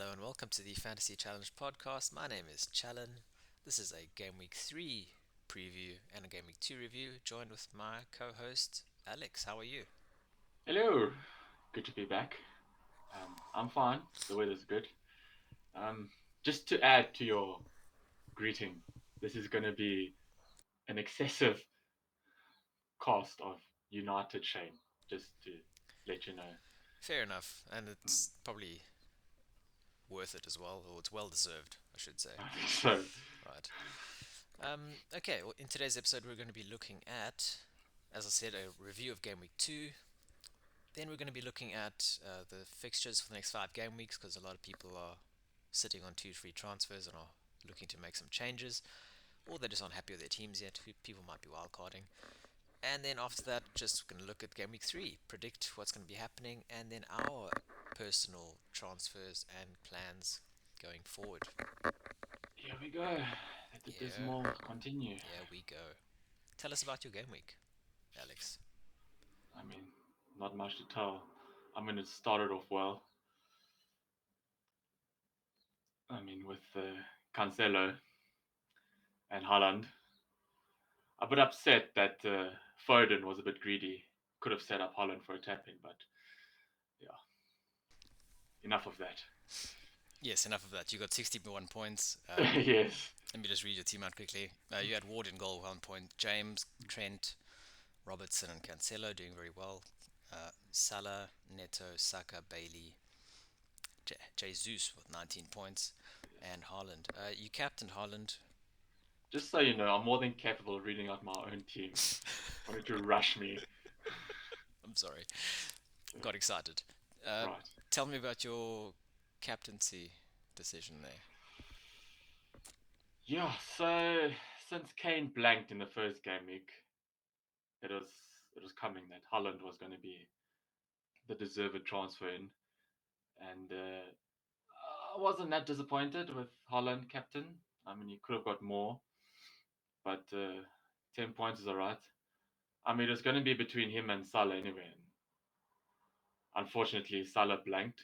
Hello and welcome to the Fantasy Challenge podcast. My name is Challen. This is a Game Week 3 preview and a Game Week 2 review, joined with my co-host Alex. How are you? Hello, good to be back. I'm fine. The weather's good. Um, just to add to your greeting, this is going to be an excessive cost of United shame. Just to let you know. Fair enough, and Mm. it's probably worth it as well, or it's well deserved, I should say. So, Right. Okay, well, in today's episode, we're going to be looking at, as I said, a review of Game Week 2. Then we're going to be looking at the fixtures for the next 5 game weeks because a lot of people are sitting on 2 free transfers and are looking to make some changes, or they're just unhappy with their teams yet. People might be wildcarding. And then after that, just going to look at Game Week 3, predict what's going to be happening, and then our personal transfers and plans going forward. here we go. Let the Yeah, dismal continue. here we go. Tell us about your game week, Alex. I mean, not much to tell. I mean, it started off well. I mean, with Cancelo and Haaland. A bit upset that Foden was a bit greedy. Could have set up Holland for a tap in, but yeah, enough of that. Yes, enough of that. You got 61 points. Yes. Let me just read your team out quickly. You had Ward in goal, 1 point. James, Trent, Robertson, and Cancelo doing very well. Salah, Neto, Saka, Bailey, Jesus with 19 points, and Haaland. You captained Haaland. Just so you know, I'm more than capable of reading out my own team. Wanted to rush me. I'm sorry, got excited. Uh, Right. Tell me about your captaincy decision there. Yeah, so since Kane blanked in the first game week, it was it was coming that Holland was going to be the deserved transfer in, and I wasn't that disappointed with Holland captain. I mean, he could have got more, but 10 points is alright. I mean, it was going to be between him and Salah anyway. And unfortunately, Salah blanked,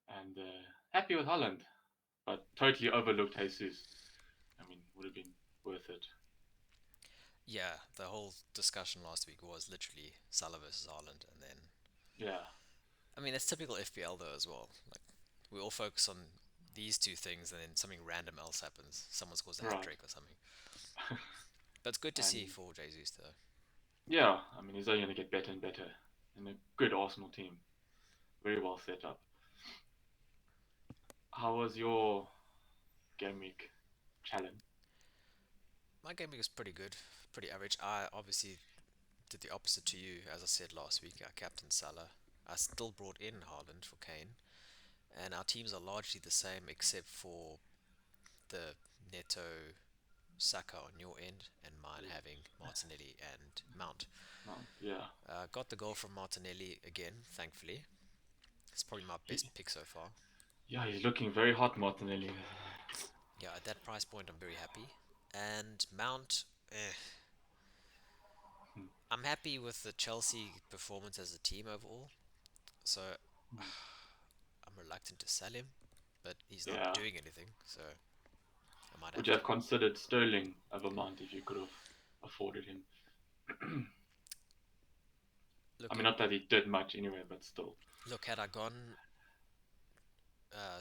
and happy with Holland, but totally overlooked Jesus. I mean, would have been worth it. Yeah, the whole discussion last week was literally Salah versus Haaland, and then Yeah, I mean it's typical FPL though as well. Like we all focus on these two things, and then something random else happens. Someone scores a hat right. trick or something. But it's good to And see for Jesus though. yeah, I mean, he's only going to get better and better. And a good Arsenal team, very well set up. How was your game week, Challen? My game week was pretty good, pretty average. I obviously did the opposite to you, as I said last week. I captained Salah. I still brought in Haaland for Kane, and our teams are largely the same except for the Neto Saka on your end and mine having Martinelli and Mount. Yeah, Got the goal from Martinelli again, thankfully. It's probably my he, best pick so far. yeah, he's looking very hot, Martinelli. Yeah, at that price point, I'm very happy. And Mount, Hmm. I'm happy with the Chelsea performance as a team overall. So I'm reluctant to sell him, but he's not Yeah, doing anything, so I might would have you to. have considered Sterling over Mount if you could have afforded him? I Look, mean, not that he did much anyway, but still. had I gone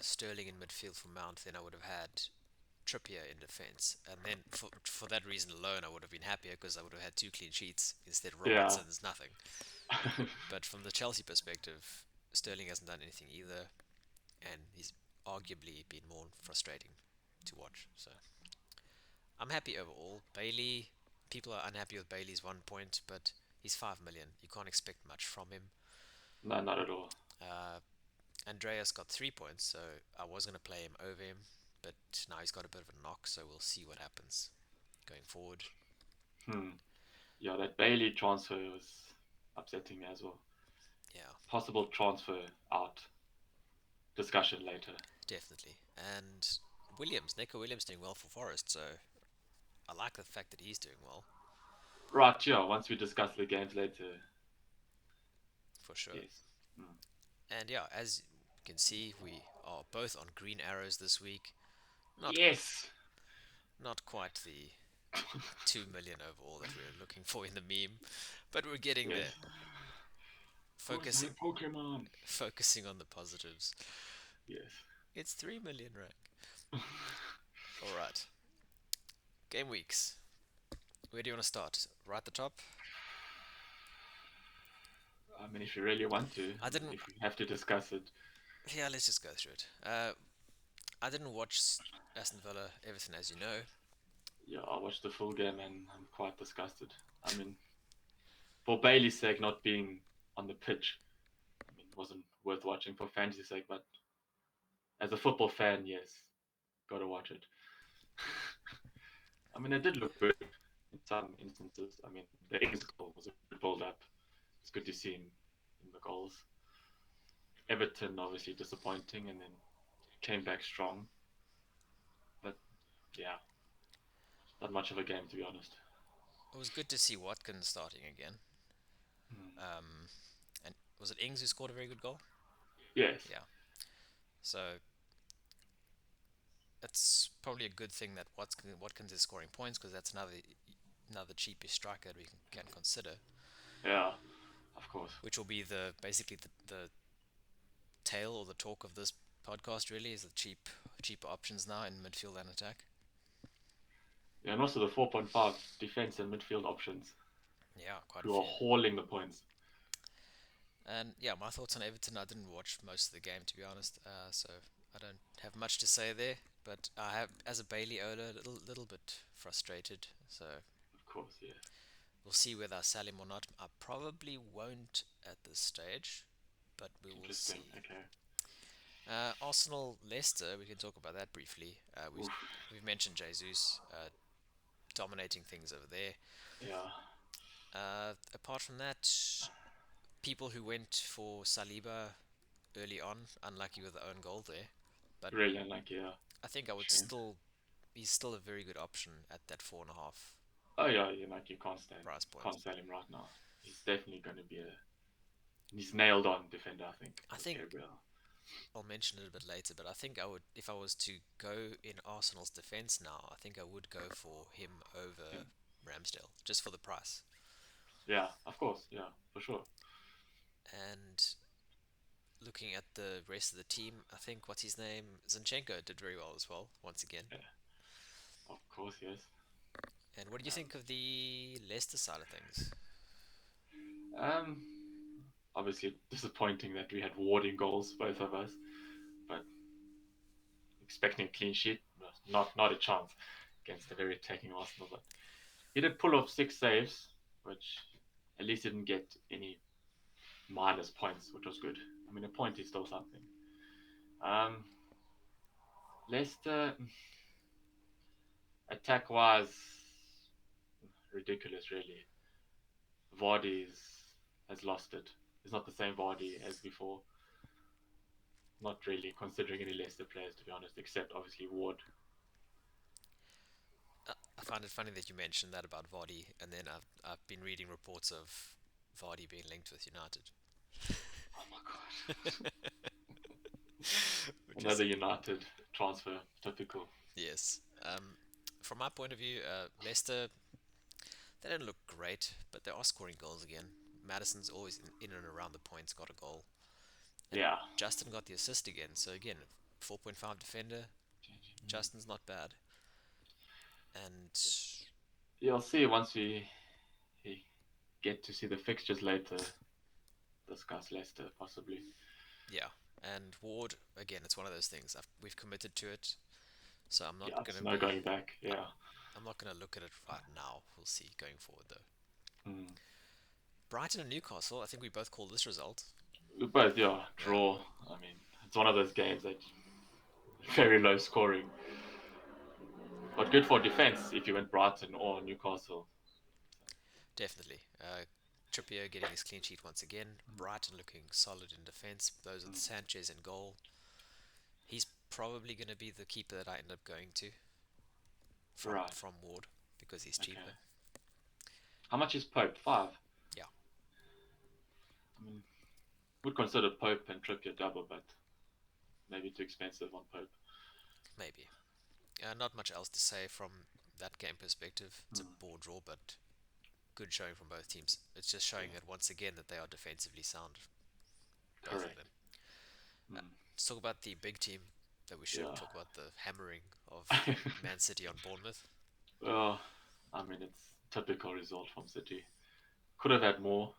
Sterling in midfield for Mount, then I would have had Trippier in defence, and then for that reason alone, I would have been happier because I would have had 2 clean sheets instead of Yeah. Robertson's nothing. But from the Chelsea perspective, Sterling hasn't done anything either, and he's arguably been more frustrating to watch. So I'm happy overall. Bailey, people are unhappy with Bailey's 1 point, but he's 5 million. You can't expect much from him. No, not at all. Uh, Andreas got 3 points, so I was going to play him over him, but now he's got a bit of a knock, so we'll see what happens going forward. Hmm. Yeah, that Bailey transfer was upsetting me as well. Yeah, Possible transfer out discussion later. definitely. And Williams, Nico Williams doing well for Forest, so I like the fact that he's doing well, Right, yeah, once we discuss the games later, for sure. yes. Mm. And yeah, as can see, we are both on green arrows this week. Not Yes. not quite the 2 million overall that we were looking for in the meme, but we're getting Yes. there. Where's my Focusing Pokemon? focusing on the positives. Yes. It's 3 million rank. All right. Game weeks. Where do you want to start? Right at the top? I mean, if you really want to, I didn't. if we have to discuss it, Yeah, let's just go through it. I didn't watch Aston Villa Everton, as you know. yeah, I watched the full game and I'm quite disgusted. I mean, for Bailey's sake, not being on the pitch, I mean, it wasn't worth watching for fantasy sake, but as a football fan, yes, gotta watch it. I mean, it did look good in some instances. I mean, the Ings goal was a good build up. It's good to see him in the goals. Everton obviously disappointing and then came back strong. But yeah, not much of a game to be honest. It was good to see Watkins starting again. Mm. Um, and was it Ings who scored a very good goal? Yes, Yeah. So it's probably a good thing that Watkins is scoring points because that's another cheapest striker we can consider, yeah, of course. which will be the basically the tail or the talk of this podcast. Really, is the cheaper options now in midfield and attack. Yeah, and also the 4.5 defense and midfield options Yeah, quite a who are few. hauling the points. And yeah, my thoughts on Everton. I didn't watch most of the game to be honest, so I don't have much to say there. But I have, as a Bailey owner, a little bit frustrated. So Of course, yes. we'll see whether I sell him or not. I probably won't at this stage, but we will Interesting. see. Okay. Arsenal Leicester. We can talk about that briefly. Oof. We've mentioned Jesus dominating things over there. Yeah. Apart from that, people who went for Saliba early on, unlucky with the own goal there. But Really unlucky. Yeah. I think I would Shame. still, he's still a very good option at that 4.5 Oh yeah, you like you can't stand, price point. can't sell him right now. He's definitely going to be a he's nailed on defender. I think I with think Gabriel. I'll mention a little bit later, but I think I would, if I was to go in Arsenal's defense now, I think I would go for him over Him. Ramsdale, just for the price. Yeah, of course. Yeah, for sure. And looking at the rest of the team, I think what's his name, Zinchenko did very well as well, once again. Yeah, of course. Yes. And what do you think of the Leicester side of things? Um, obviously disappointing that we had Ward in goals, both of us, but expecting a clean sheet, not a chance against a very attacking Arsenal. But he did pull off 6 saves, which at least didn't get any minus points, which was good. I mean, a point is still something. Um, Leicester, attack wise, ridiculous, really. Has lost it. It's not the same Vardy as before. Not really considering any Leicester players, to be honest, except obviously Ward. I find it funny that you mentioned that about Vardy, and then I've been reading reports of Vardy being linked with United, Oh my god. which is Another United transfer, typical. yes. From my point of view, Leicester, they don't look great, but they are scoring goals again. Madison's always in and around the points, got a goal, and Yeah. Justin got the assist again. So again, 4.5 defender. Justin's not bad, and You'll see once we get to see the fixtures later, discuss Leicester possibly. yeah, and Ward again. It's one of those things. We've committed to it, so I'm not Yeah, gonna it's no be. going back. I- Yeah. I'm not gonna look at it right now. We'll see going forward though. Mm. Brighton and Newcastle. I think we both call this result. But yeah, Yeah, draw. I mean, it's one of those games that very low scoring, but good for defense if you went Brighton or Newcastle. definitely. Trippier getting his clean sheet once again. Brighton looking solid in defence. Those with Mm. Sanchez in goal. He's probably going to be the keeper that I end up going to Right. from Ward because he's Okay. cheaper. How much is Pope? 5. Yeah, I mean, would consider Pope and Trippier double, but maybe too expensive on Pope. Maybe. Not much else to say from that game perspective. It's a Hmm. poor draw, but good showing from both teams. It's just showing Yeah, that once again that they are defensively sound, both of them. correct. Uh, Hmm. let's talk about the big team that we should Yeah. talk about the hammering of Man City on Bournemouth. Well, I mean, it's typical result from City. Could have had more,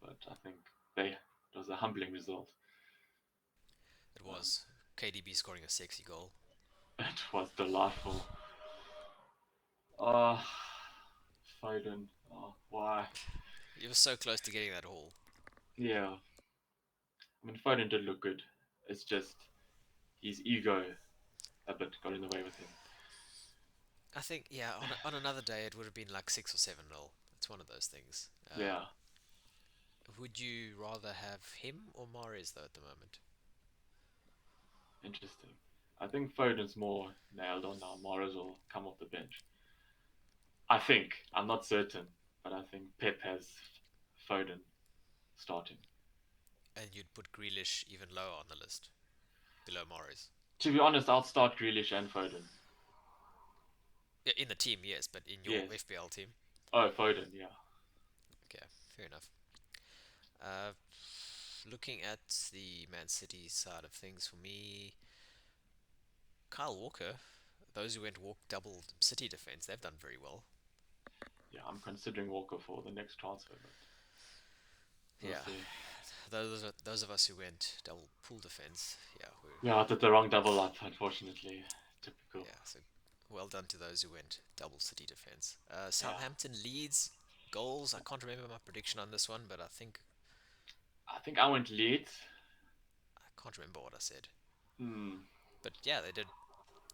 but I think it was a humbling result. It Um, was KDB scoring a sexy goal. it was delightful. Oh, Foden. Oh, why? He was so close to getting that haul. Yeah. I mean, Foden did look good. It's just his ego a bit got in the way with him. I think, yeah, on another day it would have been like 6 or 7 nil. It's one of those things. Yeah, Would you rather have him or Mahrez though at the moment? interesting. I think Foden's more nailed on now. Mahrez will come off the bench. I think. I'm not certain, but I think Pep has Foden starting. And you'd put Grealish even lower on the list, below Mahrez. To be honest, I'll start Grealish and Foden. Yeah, in the team, yes, but in your Yes. FPL team, Oh, Foden, yeah. okay, fair enough. Uh, Looking at the Man City side of things, for me, Kyle Walker, those who went walk double City defense, they've done very well. Yeah, I'm considering Walker for the next transfer, but we'll Yeah, see. those of us who went double pool defense, yeah, Yeah, I did the wrong double up, unfortunately. Typical. yeah. So well done to those who went double City defense. Yeah. Southampton Leeds goals. I can't remember my prediction on this one, but I think I went Leeds. I can't remember what I said. Hmm. But yeah, they did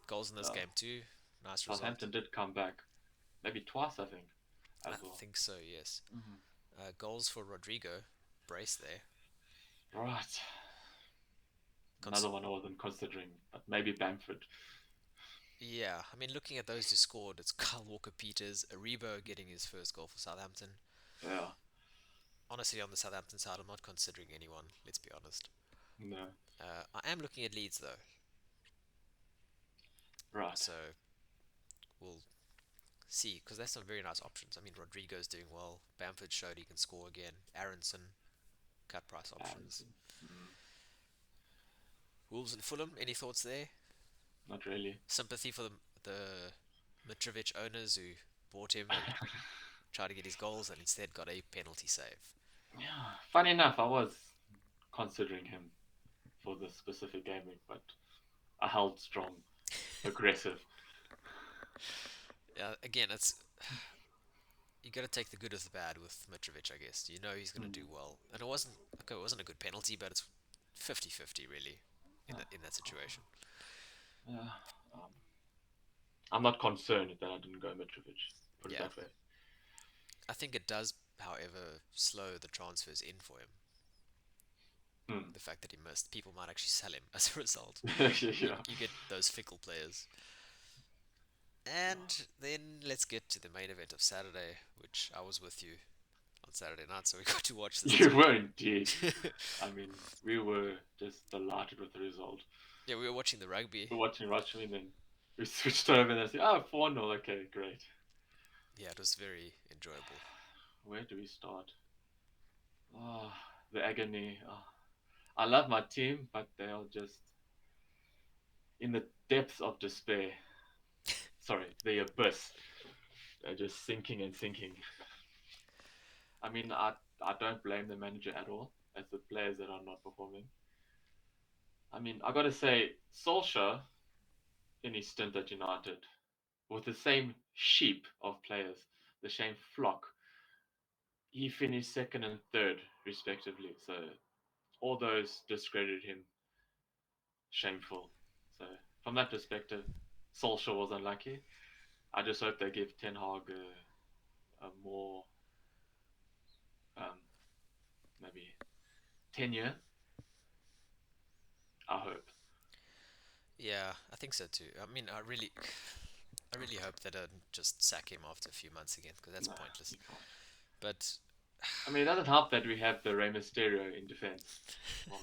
goals in this Uh, game too. Nice result. Southampton did come back. Maybe twice, I think, I as well. think so. Yes. Hmm. Goals for Rodrigo. Brace there. Right. Another Cons- one I wasn't considering, but maybe Bamford. yeah, I mean, looking at those who scored, it's Kyle Walker-Peters, Aribo getting his first goal for Southampton. Yeah. Honestly, on the Southampton side, I'm not considering anyone. Let's be honest. No. I am looking at Leeds though, Right. so we'll see because there's some very nice options. I mean, Rodrigo's doing well. Bamford showed he can score again. Aronson, cut price options. Aronson. Mm, Wolves and Fulham. Any thoughts there? not really. Sympathy for the Mitrovic owners who bought him and tried to get his goals and instead got a penalty save. Yeah. Funny enough, I was considering him for this specific game week, but I held strong, aggressive. Again, it's you got to take the good with the bad with Mitrovic, I guess. You know he's going to do Mm, well, and it wasn't okay. It wasn't a good penalty, but it's 50-50 really yeah. in that situation. Yeah. Um, I'm not concerned that I didn't go Mitrovic. Put it Yeah, that way. I think it does, however, slow the transfers in for him. Mm. The fact that he missed, people might actually sell him as a result. Yeah. You get those fickle players. And then let's get to the main event of Saturday, which I was with you on Saturday night, so we got to watch this You too. were indeed. I mean, we were just delighted with the result. Yeah, we were watching the rugby. We're watching Rugby, and then we switched over and I said, oh, 4-0. Okay, great. Yeah, it was very enjoyable. Where do we start? Oh, the agony. Oh, I love my team, but they are just in the depths of despair. Sorry, the abyss. They're just sinking and sinking. I mean, I don't blame the manager at all. It's the players that are not performing. I mean, I got to say, Solskjaer in his stint at United, with the same sheep of players, the same flock, he finished second and third, respectively. So all those discredited him. Shameful. So from that perspective, Solskjaer was unlucky. I just hope they give Ten Hag a more um, maybe tenure. I hope. Yeah, I think so too. I mean, I really hope they don't just sack him after a few months again, because that's No, pointless. you can't. But I mean, it doesn't help that we have the Rey Mysterio in defense. Well,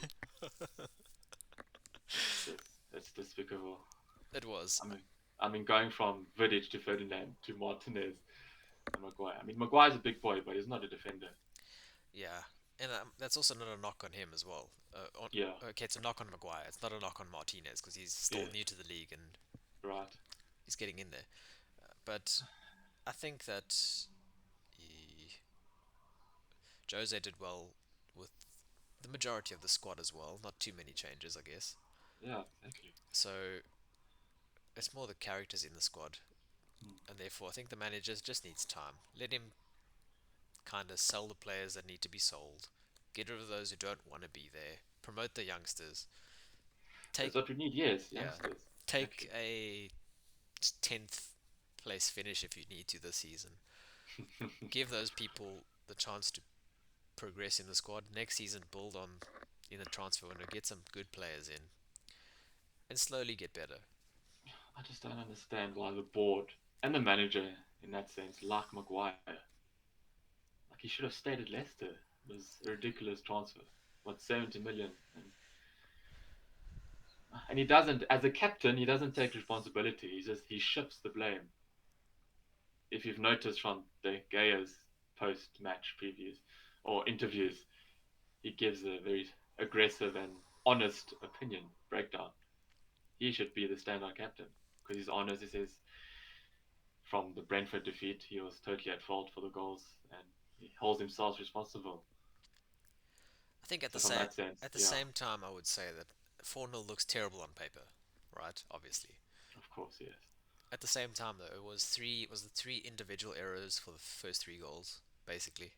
That's despicable. It was. I mean, going from Vidic to Ferdinand to Martinez and Maguire. I mean, Maguire's a big boy, but he's not a defender. Yeah, and that's also not a knock on him as well. Yeah, Okay, it's a knock on Maguire. It's not a knock on Martinez because he's still yes, new to the league and right. he's getting in there. But I think that he, Jose did well with the majority of the squad as well. Not too many changes, I guess. Yeah, exactly. So it's more the characters in the squad, Hmm. and therefore I think the manager just needs time. Let him kind of sell the players that need to be sold, get rid of those who don't want to be there, promote the youngsters, take That's what we need. Yes, yeah, youngsters. take Exactly. a 10th place finish if you need to this season. Give those people the chance to progress in the squad. Next season, build on in the transfer window, get some good players in, and slowly get better. I just don't understand why the board and the manager, in that sense, like Maguire, like he should have stayed at Leicester. It was a ridiculous transfer. What 70 million, and he doesn't, as a captain, he doesn't take responsibility. He shifts the blame. If you've noticed from De Gea's post-match previews or interviews, he gives a very aggressive and honest opinion breakdown. He should be the standout captain because he's honest. He says from the Brentford defeat, he was totally at fault for the goals and he holds himself responsible. I think So from that sense, at the yeah, same time, I would say that 4-0 looks terrible on paper, right? Obviously. of course, yes. At the same time, though, it was the three individual errors for the first three goals, basically.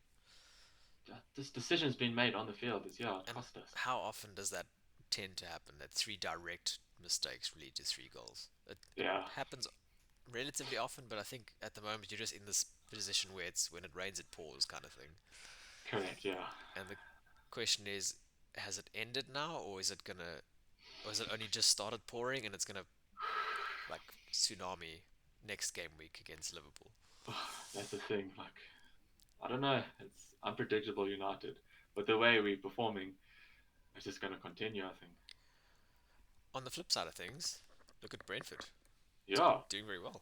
This decision's been made on the field. It's yeah, it And cost us. how often does that tend to happen? That three direct mistakes lead to three goals. It Yeah, happens relatively often, but I think at the moment you're just in this position where it's when it rains it pours kind of thing. correct. Yeah, And the question is, has it ended now, or is it only just started pouring and it's gonna like tsunami next game week against Liverpool? that's the thing. Like I don't know. It's unpredictable United, but the way we're performing, it's just going to continue. I think. On the flip side of things, look at Brentford, Yeah. doing very well.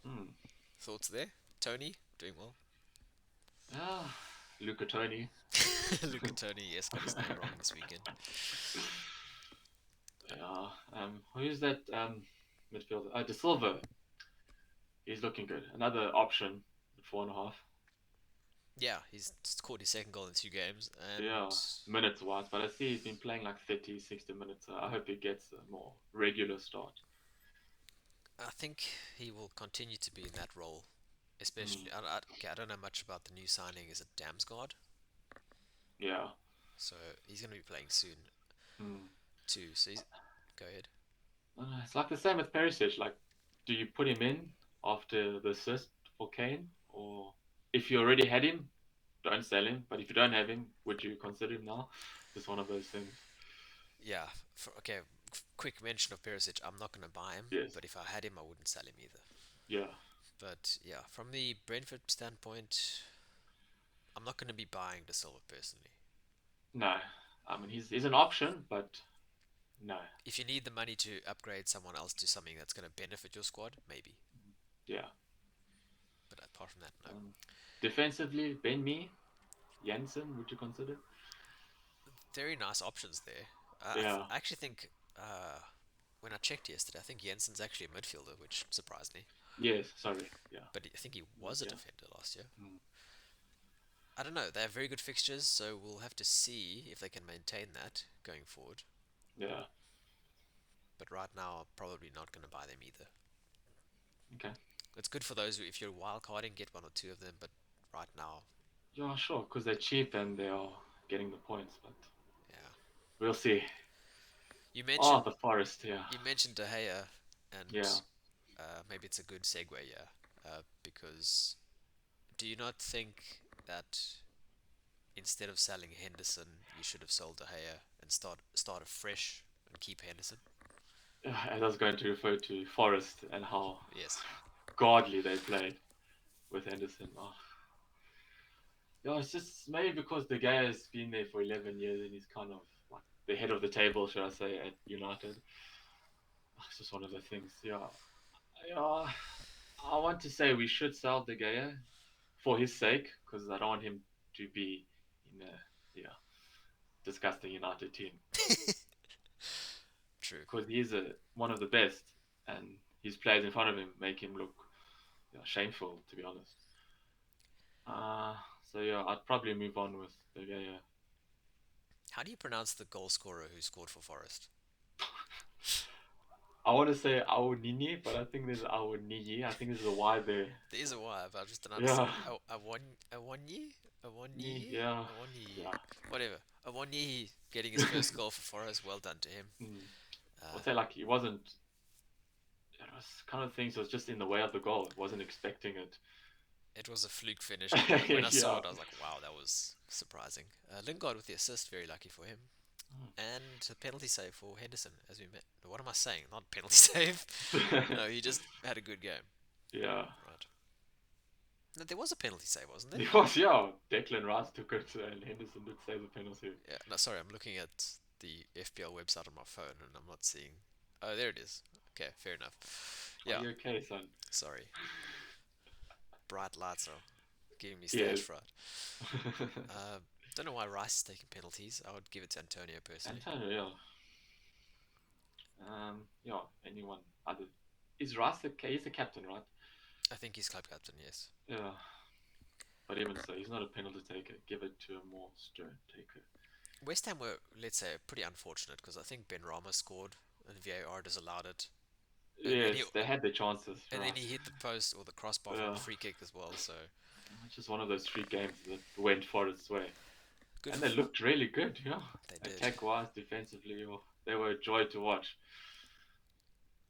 Hmm. Thoughts there? Tony doing well. Yeah. Luca Tony. Look at Tony. Yes, got his name wrong this weekend. Yeah. Who's that midfielder? De Silva. He's looking good. Another option at 4.5. Yeah, he's scored his second goal in 2 games, and Yeah. Minutes wise, but I see he's been playing like 30, 60 minutes. So I hope he gets a more regular start. I think he will continue to be in that role. Hmm. Especially, okay, I don't know much about the new signing. Is it Damsgaard? Yeah. So he's going to be playing soon Hmm. too. So go ahead. It's like the same with Perisic. Like, do you put him in after the assist for Kane, or if you already had him, don't sell him. But if you don't have him, would you consider him now? Just one of those things. Yeah. Okay. Quick mention of Perisic. I'm not going to buy him, Yes. but if I had him, I wouldn't sell him either. Yeah. But yeah, from the Brentford standpoint, I'm not going to be buying De Silva personally. No. I mean, he's an option, but no. If you need the money to upgrade someone else to something that's going to benefit your squad, maybe. Yeah. But apart from that, no. Um, Defensively, Ben Me, Janssen, would you consider? Very nice options there. Yeah. I actually think when I checked yesterday, I think Jensen's actually a midfielder, which surprised me. Yes. Sorry. Yeah. But I think he But was a yeah. defender last year. Mm. I don't know. They have very good fixtures, so we'll have to see if they can maintain that going forward. Yeah. But right now, I'm probably not going to buy them either. Okay. It's good for those who, if you're wild carding, get one or two of them. But right now, Yeah, sure, because they're cheap and they are getting the points, but yeah. we'll see. You Oh, mentioned the Forest, yeah. you mentioned De Gea, Yeah. and maybe it's a good segue, yeah. Because do you not think that instead of selling Henderson, you should have sold De Gea and start afresh and keep Henderson? As I was going to refer to Forest and how Yes. godly they played with Henderson. Oh. Yeah, it's just maybe because the guy has been there for 11 years and he's kind of like the head of the table, should I say, at United. It's just one of the things. Yeah, yeah. I want to say we should sell De Gea for his sake because I don't want him to be in a disgusting United team True. because he's one of the best, and his players in front of him make him look shameful, to be honest. Uh, so yeah, I'd probably move on with De Gea. How do you pronounce the goal scorer who scored for Forest? I want to say Aonini, but I think there's Aonini. I think there's a Y there. There is a Y, but I just don't understand. Yeah, Awonyi? Awonyi? yeah, Awonyi. yeah. Whatever. Awonyi getting his first goal for Forest. Well done to him. Mm. I'll Uh, say like he wasn't. It was kind of things. It was just in the way of the goal. Wasn't expecting it. it was a fluke finish, but when I saw Yeah. it, I was like, wow, that was surprising. Lingard with the assist, very lucky for him. And a penalty save for Henderson, as we met. What am I saying? Not penalty save. No, he just had a good game. Yeah. Right. No, there was a penalty save, wasn't there? It was, yeah. Declan Rice took it and Henderson did save the penalty. Yeah. No, sorry, I'm looking at the FPL website on my phone and I'm not seeing. Oh, there it is. Okay, fair enough. Are Yeah, you okay, son? sorry. Bright lights are giving me stage Yes. fright. Uh, don't know why Rice is taking penalties. I would give it to Antonio personally. Antonio, yeah. Yeah, anyone other. Is Rice he's the captain, right? I think he's club captain, yes. Yeah. But even so, he's not a penalty taker. Give it to a more stern taker. West Ham were, let's say, pretty unfortunate because I think Ben Rama scored and VAR disallowed it. And then he Yes, they had their chances, and then right? he hit the post or the crossbar from a Yeah. free kick as well. So It's just one of those street games that went for its way. good And they for looked really good, yeah. they did. Attack wise, defensively, they were a joy to watch.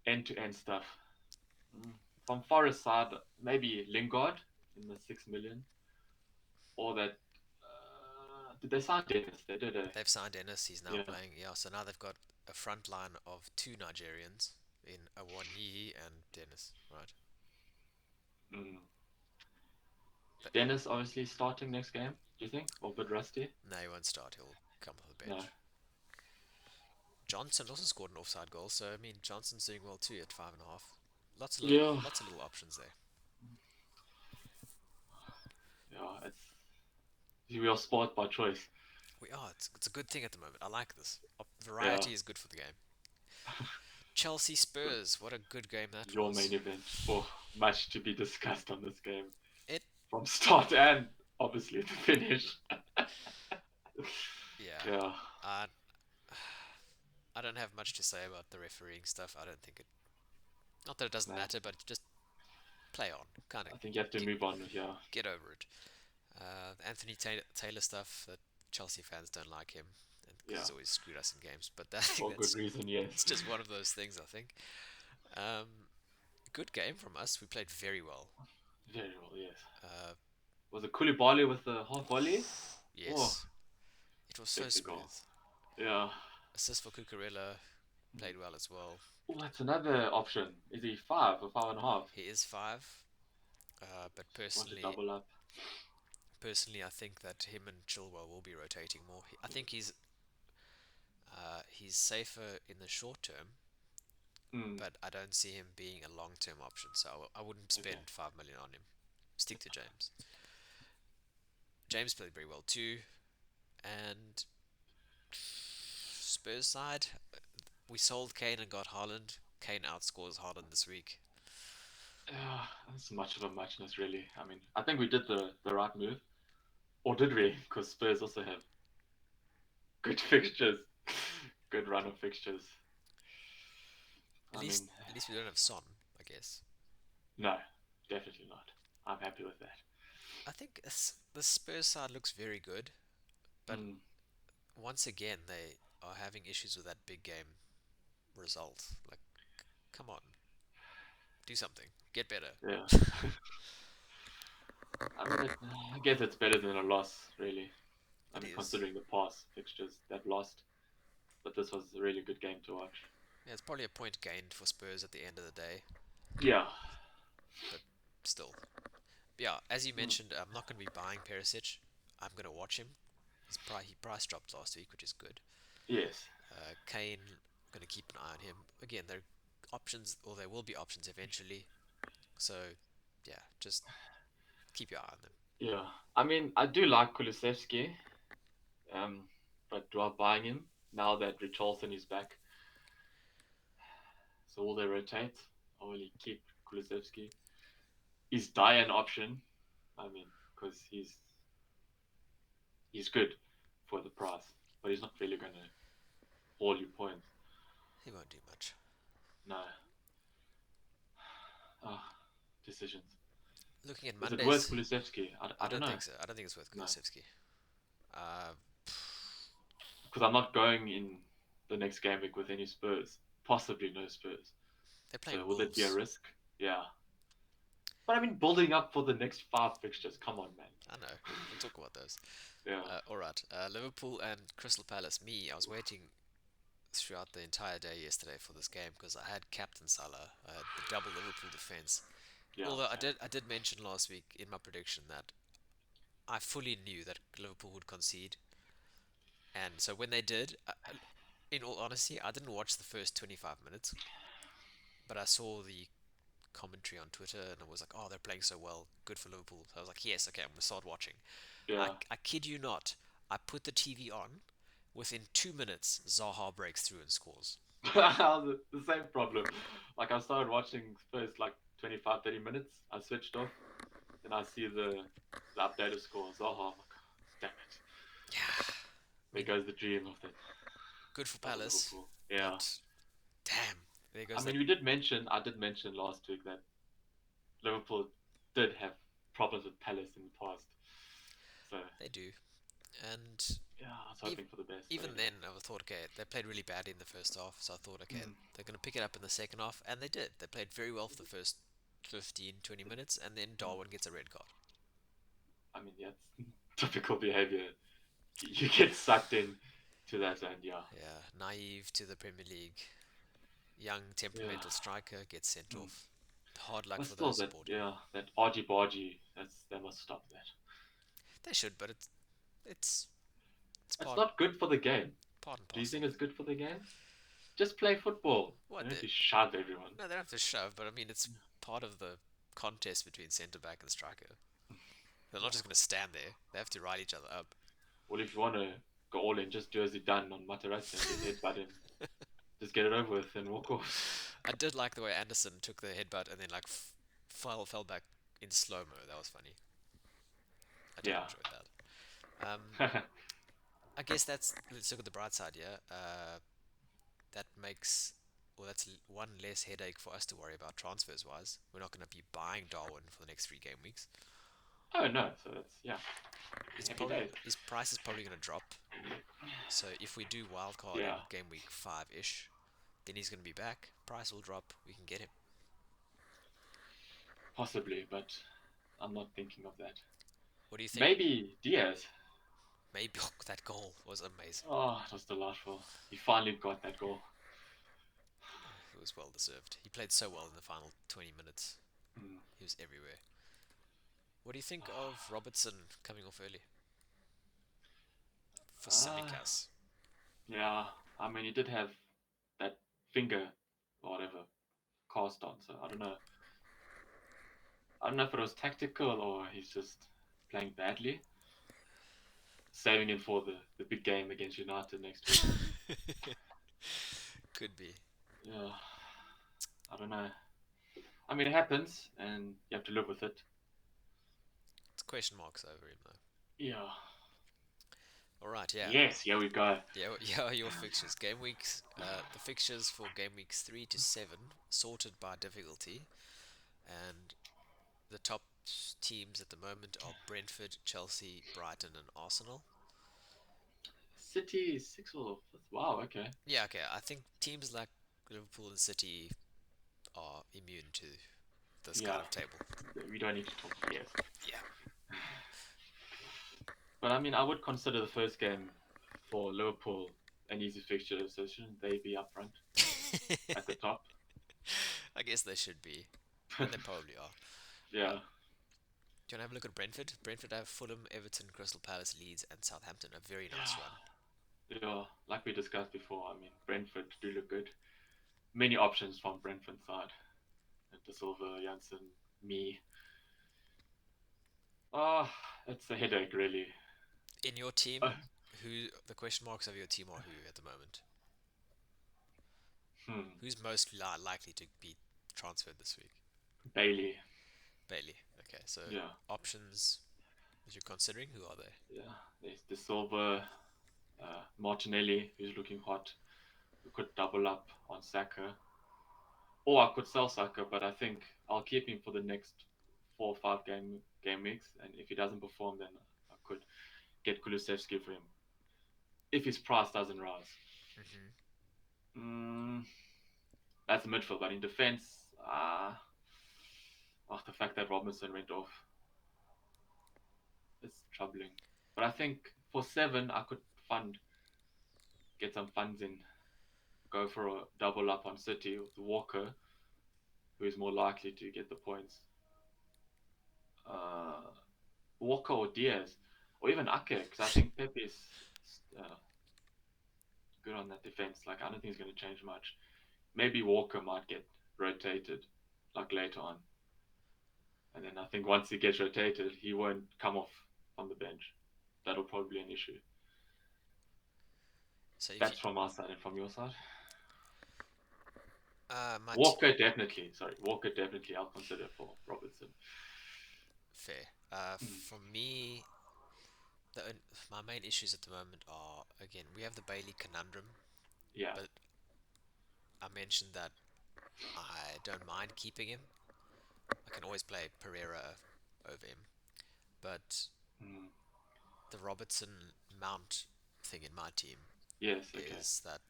End to end stuff. Mm. From Forest side, maybe Lingard in the 6 million, or that. Did they sign Dennis? They did a They've signed Ennis. He's now yeah. playing. Yeah, so now they've got a front line of two Nigerians in Awoniyi and Dennis. Right. Mm. But Dennis obviously starting next game. Do you think, or a bit rusty? no, he won't start. He'll come off the No. bench. Johnson also scored an offside goal. So I mean, Johnson's doing well too at 5.5. Yeah. Lots of little options there. Yeah. It's we are sport by choice. We are. It's a good thing at the moment. I like this. Yeah. Variety is good for the game. Chelsea Spurs. What a good game that Your was. main event. Oh, much to be discussed on this game It. from start and obviously the finish. Yeah. Yeah. I I don't have much to say about the refereeing stuff. I don't think it. Not that it doesn't No, matter, but just play on. Kind of I think you have to get move on here. get over it. Anthony Taylor stuff that Chelsea fans don't like him, and because Yeah. he's always screwed us in games. But I think For good that's reason, it's yes. just one of those things. I think. Um, Good game from us. We played very well. Very well, yes. Uh, Was it Koulibaly with the half volley? Oh, yes, it was so sexy goal. smooth. Yeah. Assist for Cucurella, played well as well. Oh, that's another option. Is he 5 or 5.5? He is five, but Want to double up? personally, I think that him and Chilwell will be rotating more. I think he's safer in the short term, Mm, but I don't see him being a long term option. So I wouldn't okay. spend 5 million on him. Stick to James. James played very well too, and Spurs side, we sold Kane and got Haaland. Kane outscores Haaland this week. Yeah, that's much of a muchness, really. I mean, I think we did the right move. Or did we? Because Spurs also have good fixtures. Good run of fixtures. At I least mean, at least we don't have Son, I guess. no, definitely not. I'm happy with that. I think the Spurs side looks very good, but Mm, once again they are having issues with that big game result. Like, come on, do something, get better. yeah. I mean, I guess it's better than a loss, really. I It mean, is. considering the past fixtures they've lost, but this was a really good game to watch. Yeah, it's probably a point gained for Spurs at the end of the day, Yeah. but still. Yeah, as you Mm, mentioned, I'm not going to be buying Perisic. I'm going to watch him. He price dropped last week, which is good. Yes. Kane, going to keep an eye on him. Again, they're options, or there will be options eventually. So, yeah, just keep your eye on them. Yeah. I mean, I do like Kulusevski, um, but do I buy him now that Richarlison is back? So will they rotate? Or will he keep Kulusevski? Is Dyer an option? I mean, because he's good for the price, but he's not really going to haul you points. He won't do much. No. Oh, decisions. Looking at Is it worth Mondays, Kulusevski? I I don't don't know. think so. I don't think it's worth No. Kulusevski. Uh, Because I'm not going in the next game week with any Spurs. Possibly no Spurs. they're playing So will that be a Wolves. risk? Yeah. But I mean, building up for the next five fixtures. Come on, man. I know. We'll talk about those. Yeah. All right. Liverpool and Crystal Palace. Me, I was waiting throughout the entire day yesterday for this game because I had Captain Salah. I had the double Liverpool defense. Yeah. Although Same. I did mention last week in my prediction that I fully knew that Liverpool would concede, and so when they did, in all honesty, I didn't watch the first 25 minutes, but I saw the commentary on Twitter and I was like, oh, they're playing so well, good for Liverpool. So I was like, yes, okay, I'm gonna start watching. Yeah. I kid you not, I put the TV on. Within 2 minutes, Zaha breaks through and scores. The same problem. Like I started watching first like 25, 30 minutes. I switched off. Then I see the updated score. Zaha. I'm like, oh, damn it. Yeah, I There mean, goes the dream of that good for double Palace, Liverpool. Yeah. but damn, there I goes that. mean, I did mention last week that Liverpool did have problems with Palace in the past. So They do, and yeah, I was even hoping for the best. But even anyway. then, I thought, okay, they played really badly in the first half, so I thought, okay, Mm. they're going to pick it up in the second half, and they did. They played very well for the first 15, 20 minutes, and then Mm. Darwin gets a red card. I mean, yeah, it's typical behavior. You get sucked in to that, and yeah, Yeah, naive to the Premier League, young, yeah. temperamental striker gets sent Mm. off. Hard luck But for still, those that supporting him. yeah, that argy bargy. They must stop that. They should, but it's it's It's part not good for the game. part and Do you parcel. think it's good for the game? Just play football. What You don't the? have to shove everyone. No, they don't have to shove, but I mean, it's part of the contest between centre back and striker. They're not Yeah. just going to stand there. They have to rile each other up. Well, if you want to go all in, just Jersey done on Materazzi and just headbutt him. Just get it over with and walk off. I did like the way Anderson took the headbutt and then like fell back in slow mo. That was funny. I did Yeah. enjoy that. I guess let's look at the bright side. Yeah, that makes well that's one less headache for us to worry about transfers wise. We're not going to be buying Darwin for the next 3 game weeks. Oh no, so that's yeah, He's happy probably days. his price is probably going to drop. So if we do wildcard in Yeah, game week 5 ish, then he's going to be back. Price will drop. We can get him. possibly, but I'm not thinking of that. What do you think? Maybe Diaz. Maybe that goal was amazing. Oh, it was delightful. He finally got that goal. It was well deserved. He played so well in the final 20 minutes. Mm. He was everywhere. What do you think of Robertson coming off early for Uh, Simicas? yeah, I mean, he did have that finger or whatever cast on, so I don't know. I don't know if it was tactical or he's just playing badly, saving him for the big game against United next week. Could be. Yeah, I don't know. I mean, it happens, and you have to live with it. It's question marks over him though. Yeah. All right, yeah, Yes, here we go. yeah, yeah. Your fixtures, game weeks. The fixtures for game weeks 3 to 7 sorted by difficulty, and the top teams at the moment are Brentford, Chelsea, Brighton, and Arsenal. City six or fifth. Wow. Okay. Yeah, okay. I think teams like Liverpool and City are immune to this kind Yeah. of table. We don't need to talk. Yes. Yeah. But I mean, I would consider the first game for Liverpool an easy fixture, so shouldn't they be up front at the top? I guess they should be, and they probably are. Yeah. Do you want to have a look at Brentford? Brentford have Fulham, Everton, Crystal Palace, Leeds, and Southampton. A very nice Yeah. run. Yeah, like we discussed before, I mean, Brentford do look good. Many options from Brentford side. De Silva, Janssen, me. Ah, it's a headache, really. In your Uh, team, who the question marks of your team are who at the moment? hmm. Who's most likely to be transferred this week? Bailey. Bailey. Okay, so Yeah, options that you're considering, who are they? yeah. There's De Silva, Martinelli, who's looking hot. We could double up on Saka. Or I could sell Saka, but I think I'll keep him for the next 4 or 5 game weeks. And if he doesn't perform, then I could get Kulusevski for him if his price doesn't rise. Hmm. Mm, that's the midfield, but in defense, the fact that Robinson went off, it's troubling. But I think for 7, I could get some funds in, go for a double up on City with Walker, who is more likely to get the points. Uh, Walker or Diaz, or even Ake, because I think Pepe is uh, good on that defense. Like, I don't think he's going to change much. Maybe Walker might get rotated, like later on. And then I think once he gets rotated, he won't come off on the bench. That'll probably be an issue. So if you, That's from our side and from your side. my Walker definitely. Sorry, Walker definitely. I'll consider for Robertson. fair. Mm, For me, my main issues at the moment are again we have the Bailey conundrum, yeah. but I mentioned that I don't mind keeping him. I can always play Pereira over him, but Mm, the Robertson Mount thing in my team yes. Okay. is that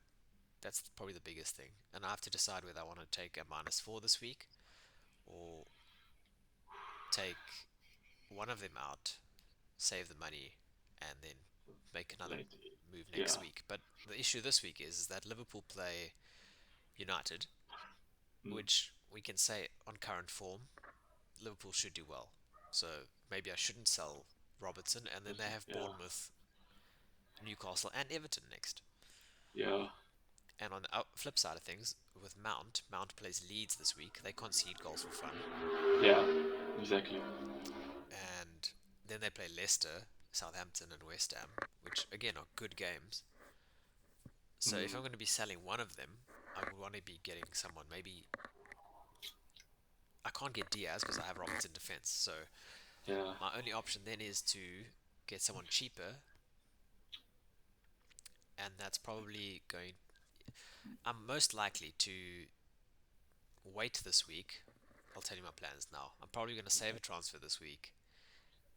that's probably the biggest thing, and I have to decide whether I want to take a -4 this week or take one of them out, save the money, and then make another Late. move next Yeah. week. But the issue this week is that Liverpool play United, Mm, which we can say on current form, Liverpool should do well. So maybe I shouldn't sell Robertson, and then they have yeah. Bournemouth, Newcastle, and Everton next. Yeah. And on the flip side of things, with Mount plays Leeds this week. They concede goals for fun, Yeah. Exactly. and then they play Leicester, Southampton, and West Ham, which again are good games. So if Mm, I'm going to be selling one of them, I would want to be getting someone. Maybe I can't get Diaz because I have Robertson defense. So yeah. my only option then is to get someone cheaper, and that's probably going. I'm most likely to wait this week. I'll tell you my plans now. I'm probably going to save a transfer this week,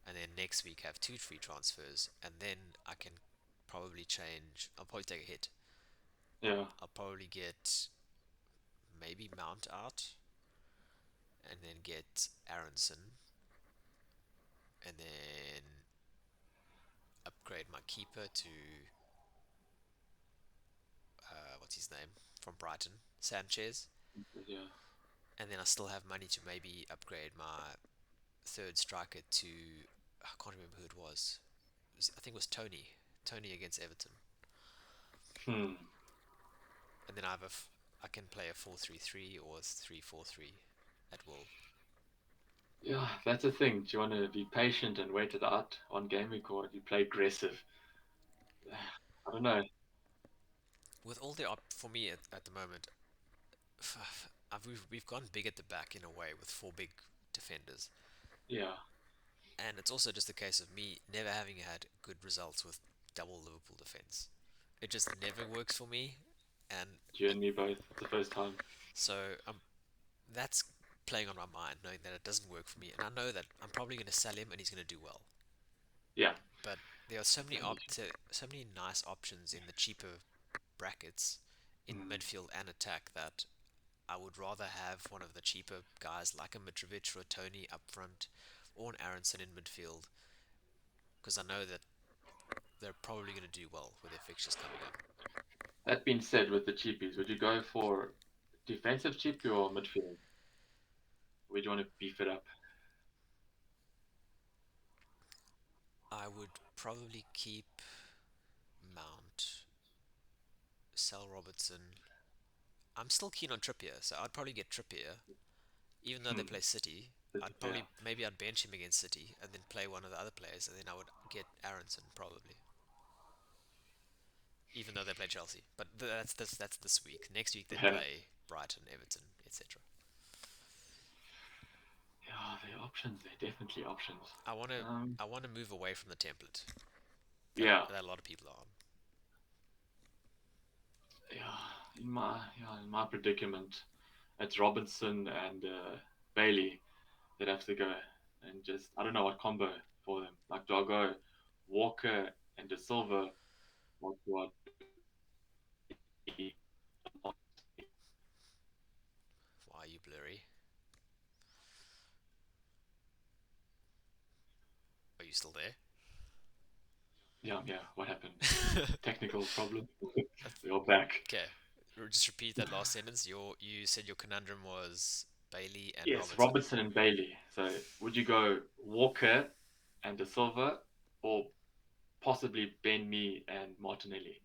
and then next week have two free transfers, and then I can probably change. I'll probably take a hit. Yeah. I'll probably get maybe Mount out, and then get Aronson, and then upgrade my keeper to what's his name from Brighton, Sanchez, Yeah. and then I still have money to maybe upgrade my third striker to I can't remember who it was. I think it was Tony against Everton, Hmm. and then I can play a 4-3-3 or a 3-4-3 at will. Yeah, that's the thing. Do you want to be patient and wait it out on game week, or do you play aggressive? I don't know. With all the for me at the moment, we've gone big at the back in a way with four big defenders, Yeah, and it's also just a case of me never having had good results with double Liverpool defense. It just never works for me, and you and me both. It's the first time. so that's playing on my mind, knowing that it doesn't work for me, and I know that I'm probably going to sell him and he's going to do well. Yeah, But there are so that's the many only issue. so many nice options in the cheaper brackets in Mm, midfield and attack that I would rather have one of the cheaper guys like a Mitrovic or a Tony up front or an Aronson in midfield because I know that they're probably going to do well with their fixtures coming up. That being said, with the cheapies, would you go for defensive cheapie or midfield? Would you want to beef it up? I would probably keep Mount. Sell Robertson. I'm still keen on Trippier, so I'd probably get Trippier, even though they Hmm. play City. I'd Yeah. probably maybe I'd bench him against City and then play one of the other players, and then I would get Aronson probably, even though they play Chelsea. But that's this week. Next week they Yeah. play Brighton, Everton, etc. Yeah, they're options. They're definitely options. I want to Um, I want to move away from the template yeah, that a lot of people are on. in my predicament, it's Robinson and Bailey that have to go, and just I don't know what combo for them. Like, do I go Walker and De Silva, or do I Why are you blurry? Are you still there? yeah, yeah. What happened? Technical problem. We're all back. Okay, just repeat that last sentence. You said your conundrum was Bailey and Yes, Robertson. Robertson and Bailey. So would you go Walker and De Silva, or possibly Ben Me and Martinelli?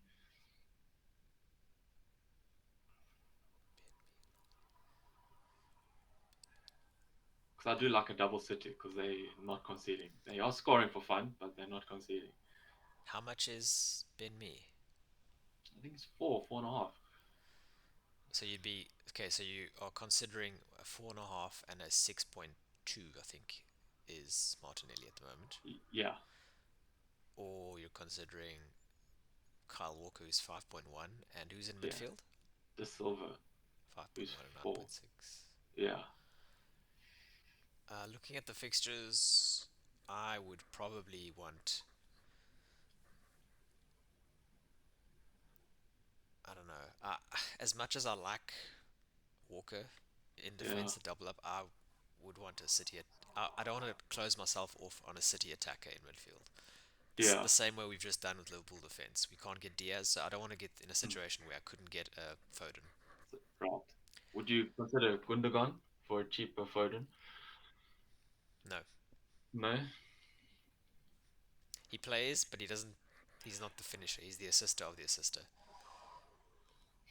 Because I do like a double city because they're not conceding. They are scoring for fun, but they're not conceding. How much is Ben Me? I think it's four and a half. So you'd be okay. So you are considering a 4.5 and a 6.2. I think is Martinelli at the moment, Yeah, or you're considering Kyle Walker, who's 5.1, and who's in yeah. midfield? De Silva, who's 5.1 and four. 9.6. Yeah, Looking at the fixtures, I would probably want. I don't know. As much as I like Walker in yeah, defense, the double up, I would want a City. I don't want to close myself off on a City attacker in midfield. yeah. The same way we've just done with Liverpool defense. We can't get Diaz, so I don't want to get in a Mm, situation where I couldn't get a Foden. right. Would you consider Gundogan for a cheaper Foden? No, No. he plays, but he doesn't. He's not the finisher. He's the assister of the assister.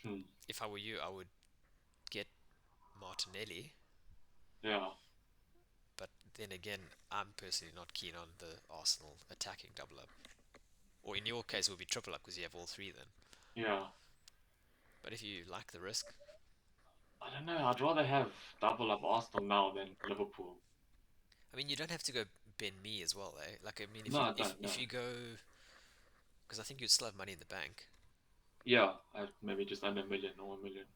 Hmm. If I were you, I would get Martinelli, Yeah, but then again, I'm personally not keen on the Arsenal attacking double up. Or in your case, it would be triple up because you have all three then. yeah. But if you like the risk, I don't know. I'd rather have double up Arsenal now than Liverpool. I mean, you don't have to go Ben Me as well, eh? Like, I mean, No, I don't know. if you go, because I think you'd still have money in the bank. Yeah, maybe just under a million or a million.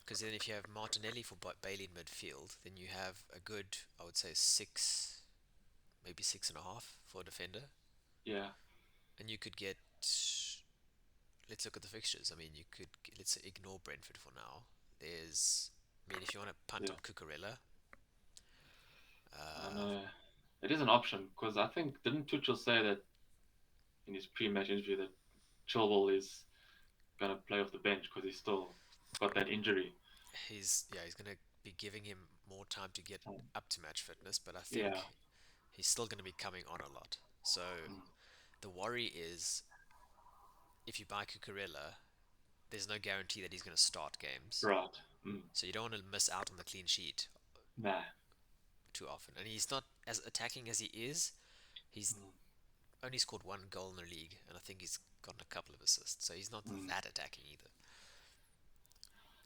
Because then if you have Martinelli for Bailey in midfield, then you have a good, I would say six, maybe 6.5 for a defender, Yeah, and you could get. Let's look at the fixtures. I mean, let's say ignore Brentford for now. There's, I mean, if you want to punt yeah. on Cucurella, I uh, know. It is an option because I think didn't Tuchel say that in his pre-match interview that Chilwell is gonna play off the bench because he's still got that injury. he's gonna be giving him more time to get up to match fitness, but I Yeah, think he's still gonna be coming on a lot. So mm, the worry is if you buy Cucurella, there's no guarantee that he's gonna start games. right. Mm, So you don't want to miss out on the clean sheet nah. too often. And he's not as attacking as he is. He's Mm, only scored one goal in the league, and I think he's gotten a couple of assists. So he's not mm. that attacking either.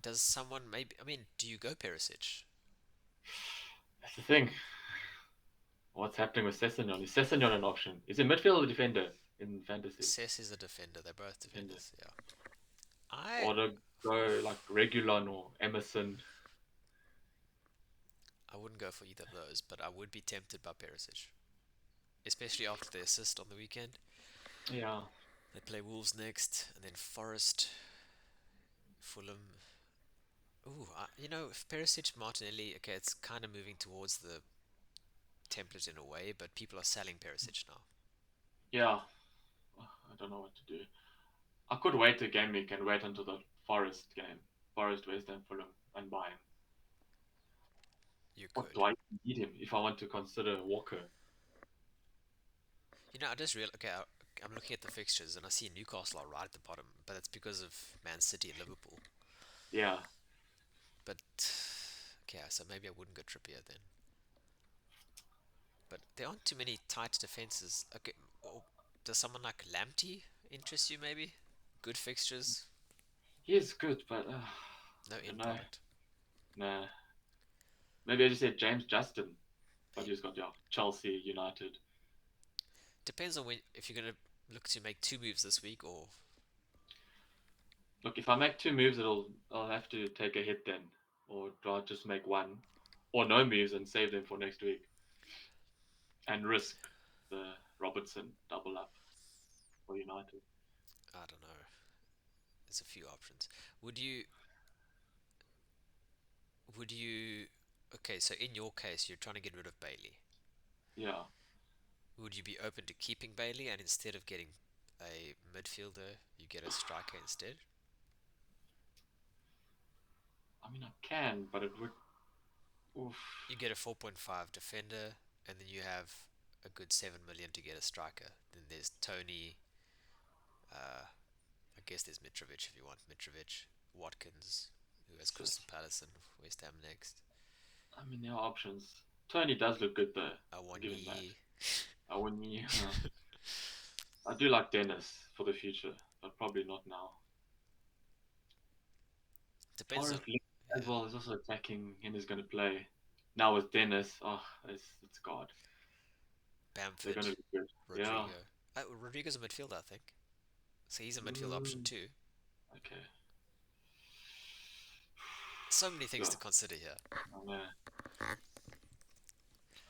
Does someone maybe? I mean, do you go Perisic? That's the thing. What's happening with Sessegnon? Is Sessegnon an option? Is he midfield or defender in fantasy? Cess is a defender. They're both Defender. defenders. Yeah. I Or to go like Regulon or Emerson? I wouldn't go for either of those, but I would be tempted by Perisic, especially after the assist on the weekend. Yeah, They play Wolves next, and then Forest, Fulham. Ooh, if Perisic, Martinelli, okay, it's kind of moving towards the template in a way, but people are selling Perisic now. yeah. I don't know what to do. I could wait a game week and wait until the Forest game, Forest West Ham Fulham, and buy him. You What could. do I need him if I want to consider Walker? I just real okay. I'm looking at the fixtures and I see Newcastle are right at the bottom, but that's because of Man City and Liverpool. Yeah, But okay, so maybe I wouldn't go Trippier then. But there aren't too many tight defenses. Okay, well, does someone like Lamptey interest you? Maybe good fixtures, he is good, but no I don't end know. product. Nah, maybe I just said James Justin, but It he's got, yeah, Chelsea, United. depends on when if you're gonna look to make two moves this week or Look, if I make two moves, I'll have to take a hit then, or do I just make one, or no moves and save them for next week and risk the Robertson double up for United? I don't know. There's a few options. Would you would you okay, so in your case you're trying to get rid of Bailey. Yeah, Would you be open to keeping Bailey and instead of getting a midfielder, you get a striker instead? I mean I can, but it would. Oof. You get a 4.5 defender and then you have a good 7 million to get a striker. Then there's Tony, I guess there's Mitrovic if you want Mitrovic, Watkins, who has It's Crystal just, Palace and West Ham next. I mean, there are options. Tony does look good though. I'll give him that. Awani. I wouldn't. I do like Dennis for the future, but probably not now. Depends Or on if Lee as yeah. well is also attacking and is going to play. Now with Dennis, it's God. They're Bamford, going to be good. Yeah. Rodrigo. Rodrigo's a midfielder, I think. So he's a midfield option Mm, too. okay. So many things Yeah. to consider here. I know.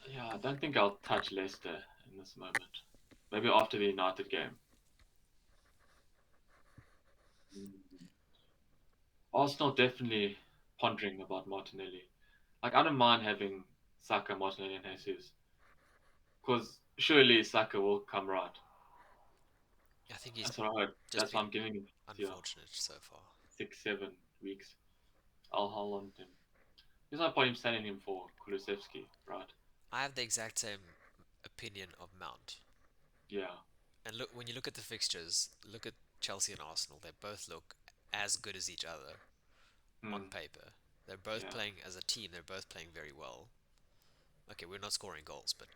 Yeah, I don't think I'll touch Leicester in this moment. Maybe after the United game. Mm. Arsenal definitely pondering about Martinelli. Like, I don't mind having Saka, Martinelli, and Jesus. Because surely Saka will come right. I think he's That's what I heard. just That's why been I'm giving him, yeah, unfortunate so far. 6, 7 weeks. I'll hold on to him. There's no point in selling him for Kulusevski, right? I have the exact same opinion of Mount. Yeah. And look, when you look at the fixtures, look at Chelsea and Arsenal. They both look as good as each other on Hmm. paper. They're both Yeah. playing as a team. They're both playing very well. Okay, we're not scoring goals, but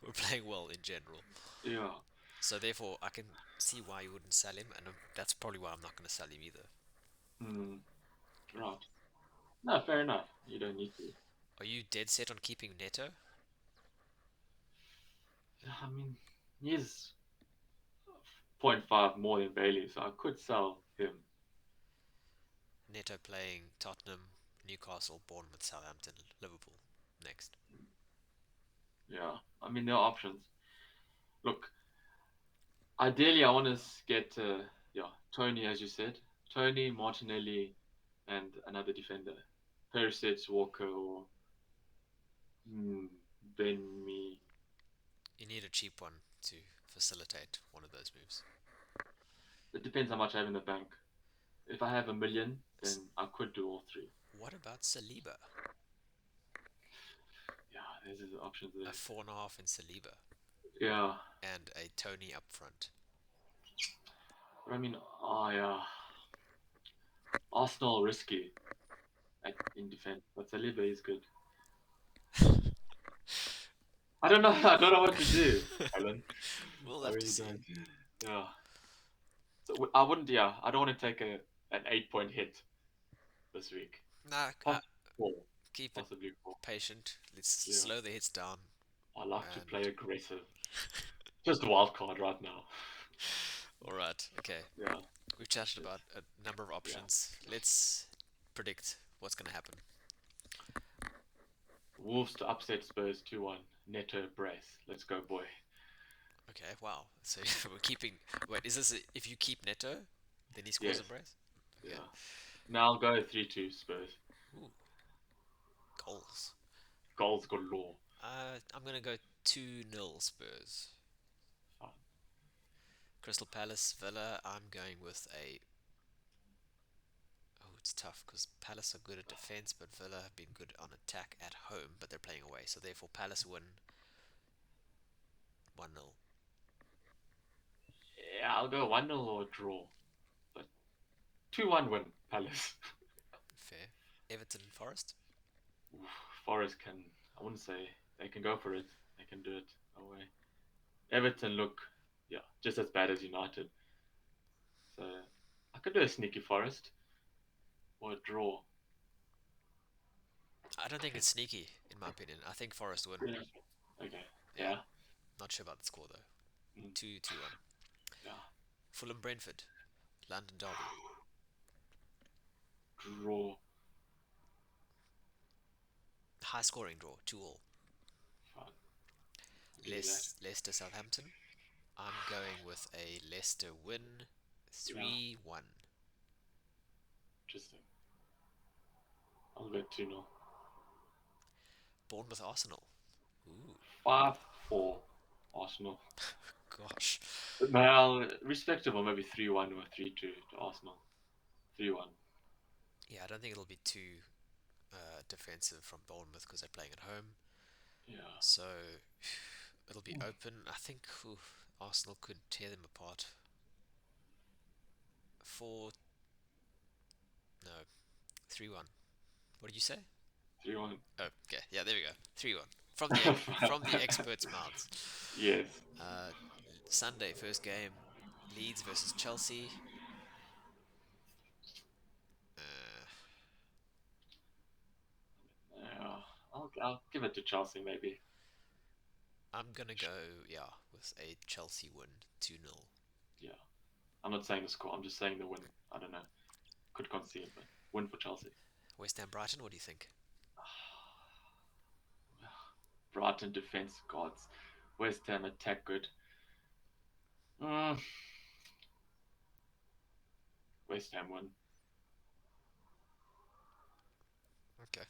we're playing well in general. Yeah. So therefore, I can see why you wouldn't sell him, and that's probably why I'm not going to sell him either. Hmm. Right. No, fair enough. You don't need to. Are you dead set on keeping Neto? Yeah, I mean, he's zero point 0.5 more than Bailey, so I could sell him. Neto playing Tottenham, Newcastle, Bournemouth, Southampton, Liverpool next. Yeah. I mean, there are options. Look, ideally, I want to get, yeah, Tony, as you said. Tony, Martinelli, and another defender. Perisic, Walker, or hmm, Ben Me. You need a cheap one to facilitate one of those moves. It depends how much I have in the bank. If I have 1 million, then I could do all three. What about Saliba? Yeah, there's the options A there. 4.5 in Saliba Yeah, and a Tony up front. but I mean, oh yeah, Arsenal risky in defense, but Saliba is good. I don't know. I don't know what to do, Alan. We'll I have to really see. don't. Yeah. So I wouldn't. Yeah, I don't want to take an 8 point hit this week. Nah, Possibly four. keep it Possibly four. patient. Let's Yeah. slow the hits down. I like to play And aggressive. Just a wild card right now. all right, okay. Yeah. We've chatted Just about a number of yeah. options. Let's predict what's going to happen. Wolves to upset Spurs 2-1. Neto brace. Let's go, boy. Okay, wow. So we're keeping. Wait, is this if you keep Neto, then he scores Yes. a brace? Okay. Yeah. Now I'll go 3-2 Spurs. Ooh, goals. Goals galore. I'm gonna go 2-0 Spurs. Fine. Crystal Palace, Villa. I'm going with a. Oh, it's tough because Palace are good at defense, but Villa have been good on attack at home, but they're playing away. So therefore, Palace win 1-0. Yeah, I'll go 1-0 or draw. But 2-1 win, Palace. Fair. Everton Forest. Oof, Forest can, I wouldn't say they can go for it. They can do it away. Everton look, yeah, just as bad as United. So I could do a sneaky Forest or a draw. I don't think it's sneaky, in my opinion. I think Forest win. Yeah. Okay. Yeah. Yeah. Not sure about the score though. Mm, 2-1. yeah. Fulham Brentford. London Derby. Draw. High scoring draw. 2-2. Fine. I'll give you that. Leicester Southampton. I'm going with a Leicester win. Yeah. 3-1. Interesting. I'll go 2-0. Bournemouth Arsenal. Ooh, 5-4 Arsenal. gosh. Well, respectable, maybe 3-1 or 3-2 to Arsenal. 3-1. Yeah, I don't think it'll be too defensive from Bournemouth because they're playing at home. Yeah. So it'll be open. I think Arsenal could tear them apart. 4, no, 3-1. What did you say? 3-1. Oh, okay. Yeah, there we go. 3-1. From the experts' mouths. Yes. Uh, Sunday, first game, Leeds versus Chelsea. Uh, Yeah. I'll give it to Chelsea, maybe. I'm gonna go, yeah, with a Chelsea win, 2-0. Yeah. I'm not saying the score, I'm just saying the win. I don't know. Could concede, but win for Chelsea. West Ham Brighton, what do you think? Brighton defense gods. West Ham attack good. Mm, West Ham win. Okay.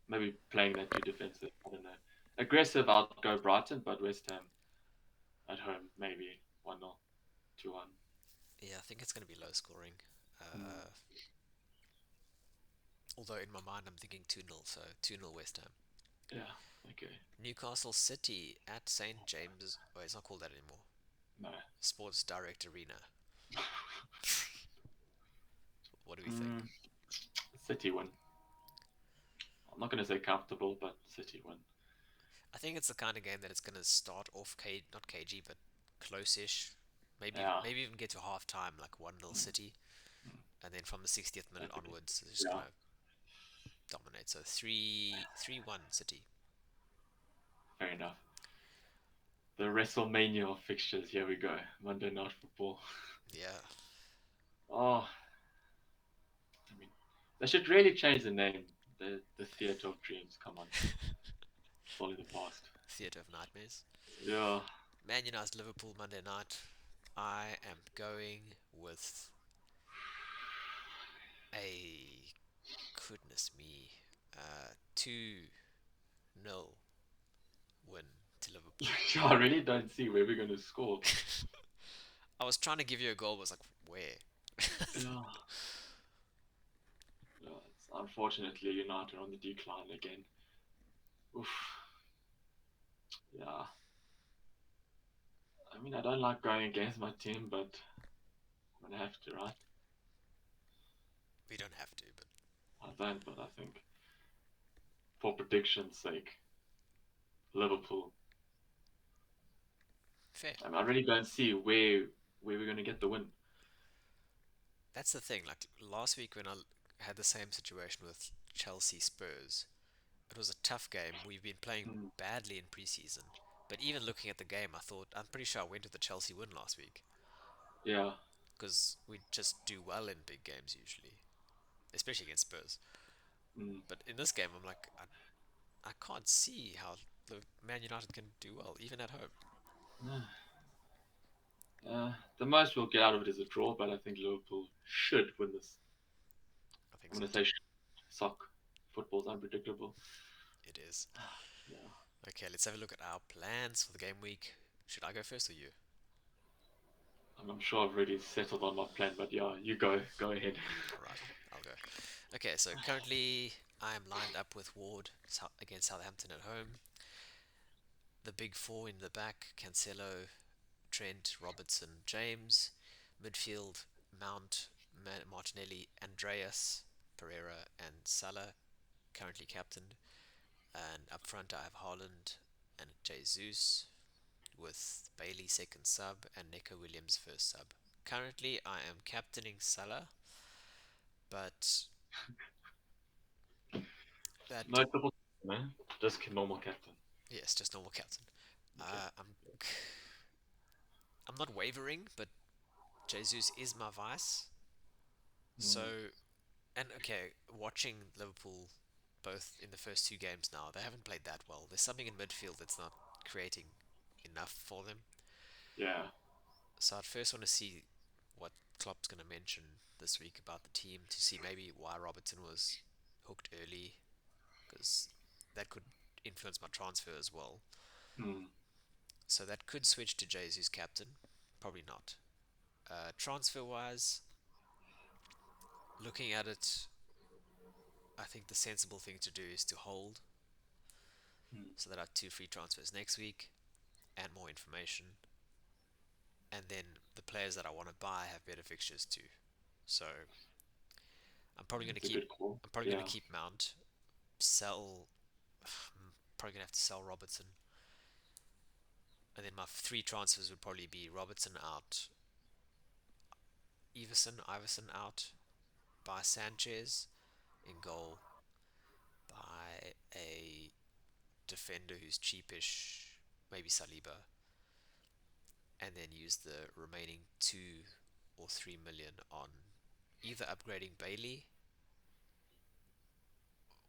Maybe playing that too defensive. I don't know. Aggressive, I'll go Brighton, but West Ham at home, maybe 1-0, 2-1. Yeah, I think it's gonna be low scoring. Mm, Uh, although in my mind I'm thinking 2-0, so 2-0 West Ham. yeah, okay. Newcastle City at St James. Oh, it's not called that anymore. No. Sports Direct Arena. What do we think? Mm, City win. I'm not going to say comfortable, but City win. I think it's the kind of game that it's gonna start off not KG, but close-ish. Yeah. Maybe even get to half time like 1-0 Mm, City, mm, and then from the 60th minute that could be. onwards, they're just Yeah, gonna dominate. So 3-1 City. fair enough. The WrestleMania of fixtures. Here we go. Monday Night Football. Yeah, Oh, I mean, they should really change the name. The Theatre of Dreams. Come on. It's all in the past. Theatre of Nightmares. Yeah. Man United Liverpool Monday night. I am going with a goodness me 2-0 win to Liverpool. I really don't see where we're going to score. I was trying to give you a goal, but I was like, where? Yeah. Yeah, it's unfortunately United on the decline again. Oof. Yeah. I mean, I don't like going against my team, but I'm gonna have to, right? We don't have to, but I don't, but I think for prediction's sake, Liverpool. fair. I mean, I really don't see where we're gonna get the win. That's the thing. Like last week when I had the same situation with Chelsea Spurs, it was a tough game. We've been playing Mm, badly in preseason, but even looking at the game, I'm pretty sure I went with the Chelsea win last week yeah. because we just do well in big games usually, especially against Spurs. Mm. But in this game, I'm like, I can't see how the Man United can do well, even at home. The most we'll get out of it is a draw, but I think Liverpool should win this. I think I'm so gonna say too. sock. Football's unpredictable. It is. Yeah. Okay, let's have a look at our plans for the game week. Should I go first or you? I'm sure I've already settled on my plan, but yeah, you go. Go ahead. All right, I'll go. Okay, so currently I am lined up with Ward against Southampton at home. The big four in the back: Cancelo, Trent, Robertson, James. Midfield, Mount, Martinelli, Andreas, Pereira, and Salah, currently captained. And up front, I have Haaland and Jesus, with Bailey second sub and Nico Williams first sub. Currently, I am captaining Salah, but that, No triple, man. Just normal captain. yes, just normal captain. Okay. Uh, I'm I'm not wavering, but Jesus is my vice. Mm, So, and okay, watching Liverpool both in the first two games now, they haven't played that well. There's something in midfield that's not creating enough for them. yeah. So I'd first want to see what Klopp's going to mention this week about the team to see maybe why Robertson was hooked early, because that could influence my transfer as well. Mm, So that could switch to Jesus captain, probably not. Transfer wise, looking at it, I think the sensible thing to do is to hold, mm. so that I have two free transfers next week and more information. And then the players that I want to buy have better fixtures too. So I'm probably going to It's a keep good call. I'm probably going Yeah. to keep Mount, sell. I'm probably going to have to sell Robertson, and then my three transfers would probably be Robertson out, Iverson out, buy Sanchez in goal, buy a defender who's cheapish, maybe Saliba, and then use the remaining 2 or 3 million on either upgrading Bailey,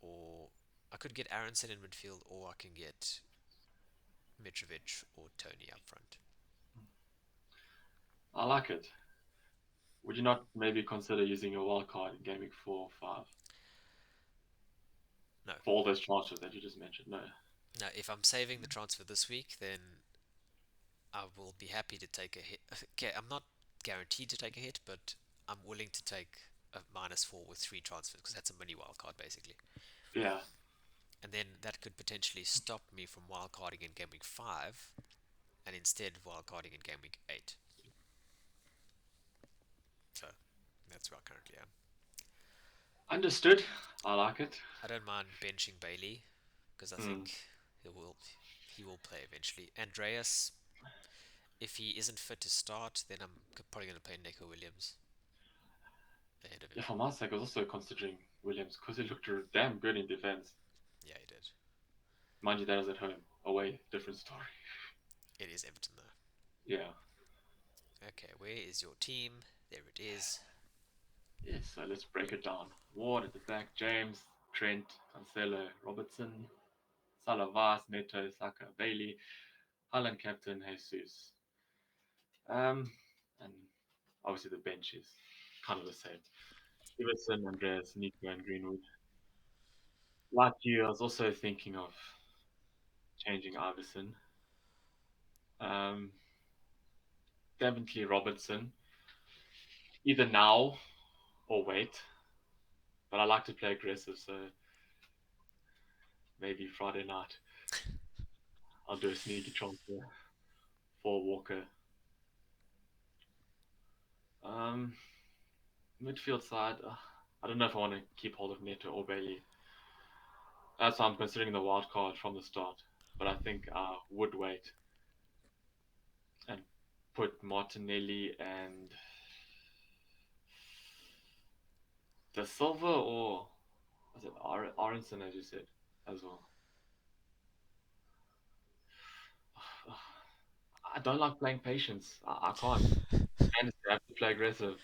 or I could get Aronson in midfield, or I can get Mitrovic or Tony up front. I like it. Would you not maybe consider using a wild card in game week 4 or 5 No, for all those transfers that you just mentioned? No. no. If I'm saving the transfer this week, then I will be happy to take a hit. Okay, I'm not guaranteed to take a hit, but I'm willing to take a -4 with three transfers because that's a mini wildcard basically. Yeah. And then that could potentially stop me from wildcarding in game week 5 and instead wildcarding in game week 8. So that's where I currently am. Understood. I like it. I don't mind benching Bailey because I Mm. think he will play eventually. Andreas, if he isn't fit to start, then I'm probably going to play Nico Williams ahead of him. Yeah, for my sake, I was also considering Williams because he looked damn good in defense. Yeah, he did. Mind you, that is at home. Away, different story. It is Everton though. Yeah. Okay, where is your team? There it is. Yes, so let's break it down. Ward at the back, James, Trent, Cancelo, Robertson, Salah, Neto, Saka, Bailey, Haaland captain, Jesus. And obviously the bench is kind of the same. Iverson, Andreas, Nico, and Greenwood. Like you, I was also thinking of changing Iverson. Um, Definitely Robertson, either now or wait. But I like to play aggressive, so maybe Friday night I'll do a sneaky transfer for Walker. Um, Midfield side, I don't know if I want to keep hold of Neto or Bailey. That's why I'm considering the wild card from the start. But I think I would wait and put Martinelli and the Silva, or was it Aronson, as you said, as well. I don't like playing patience. I can't. And I have to play aggressive,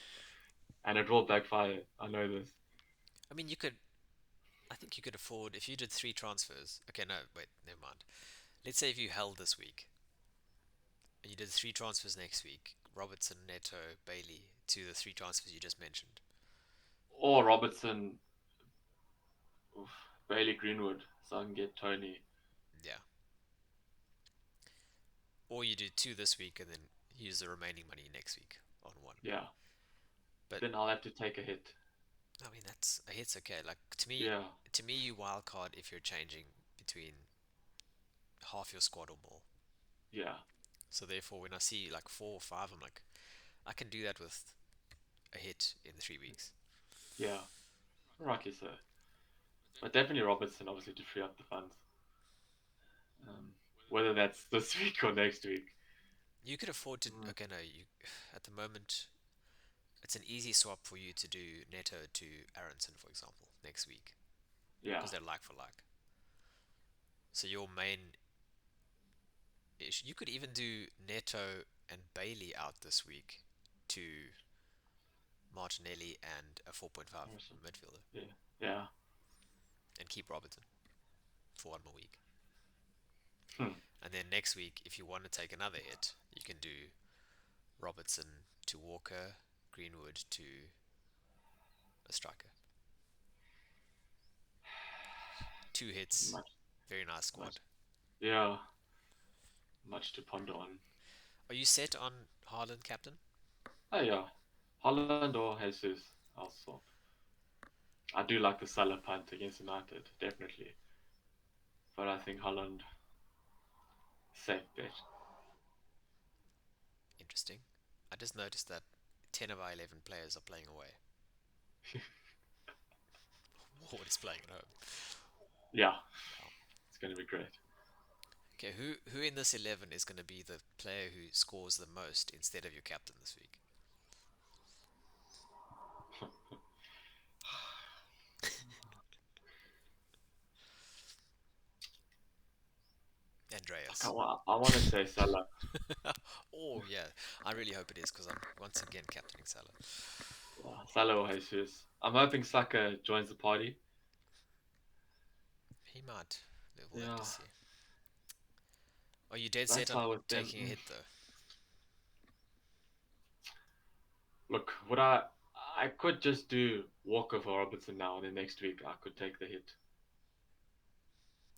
and it will backfire. I know this. I mean, you could. I think you could afford if you did three transfers. Okay, no, wait, never mind. Let's say if you held this week and you did three transfers next week, Robertson, Neto, Bailey, to the three transfers you just mentioned. Or Robertson, oof, Bailey, Greenwood, so I can get Tony. Yeah. Or you do two this week and then use the remaining money next week on one. Yeah, But then I'll have to take a hit. I mean, that's a hit's okay. Like Yeah, to me, you wildcard if you're changing between half your squad or more. yeah. So therefore, when I see like 4 or 5, I'm like, I can do that with a hit in 3 weeks. Yeah, rightly so. But definitely Robertson, obviously, to free up the funds. Whether that's this week or next week. You could afford to. Mm, Okay, no, you. At the moment, it's an easy swap for you to do Neto to Aronson, for example, next week yeah, because they're like for like. So your main ish. You could even do Neto and Bailey out this week to Martinelli and a 4.5 Harrison. midfielder Yeah, yeah. and keep Robertson for 1 more week. Hmm. And then next week, if you want to take another hit, you can do Robertson to Walker, Greenwood to a striker. 2 hits, Much, very nice much. squad. Yeah, much to ponder on. Are you set on Haaland captain? Oh yeah, Holland or Jesus, I'll swap. I do like the Salah punt against United, definitely. But I think Holland safe bet. Interesting. I just noticed that 10 of our 11 players are playing away. Ward is playing at home. Yeah, Wow. it's going to be great. Okay, who in this 11 is going to be the player who scores the most instead of your captain this week? Andreas. I want to say Salah. Oh yeah, I really hope it is because I'm once again captaining Salah. Yeah, Salah or Jesus. I'm hoping Saka joins the party. He might. We'll have to Yeah, see. Are you dead set that's on why with them. taking a hit though? Look, I could just do Walker for Robertson now, and then next week I could take the hit.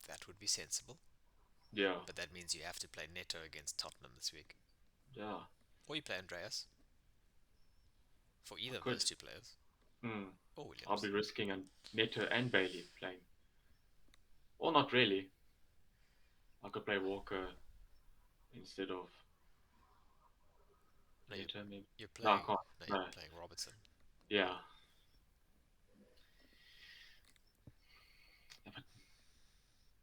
That would be sensible, Yeah, but that means you have to play Neto against Tottenham this week, yeah, or you play Andreas for I either of could. those two players, Hmm. or I'll Williams. be risking a Neto and Bailey playing. Or not really. I could play Walker instead of No, Neto, maybe. you're No, I playing. can't. No, No. you're playing Robertson. Yeah.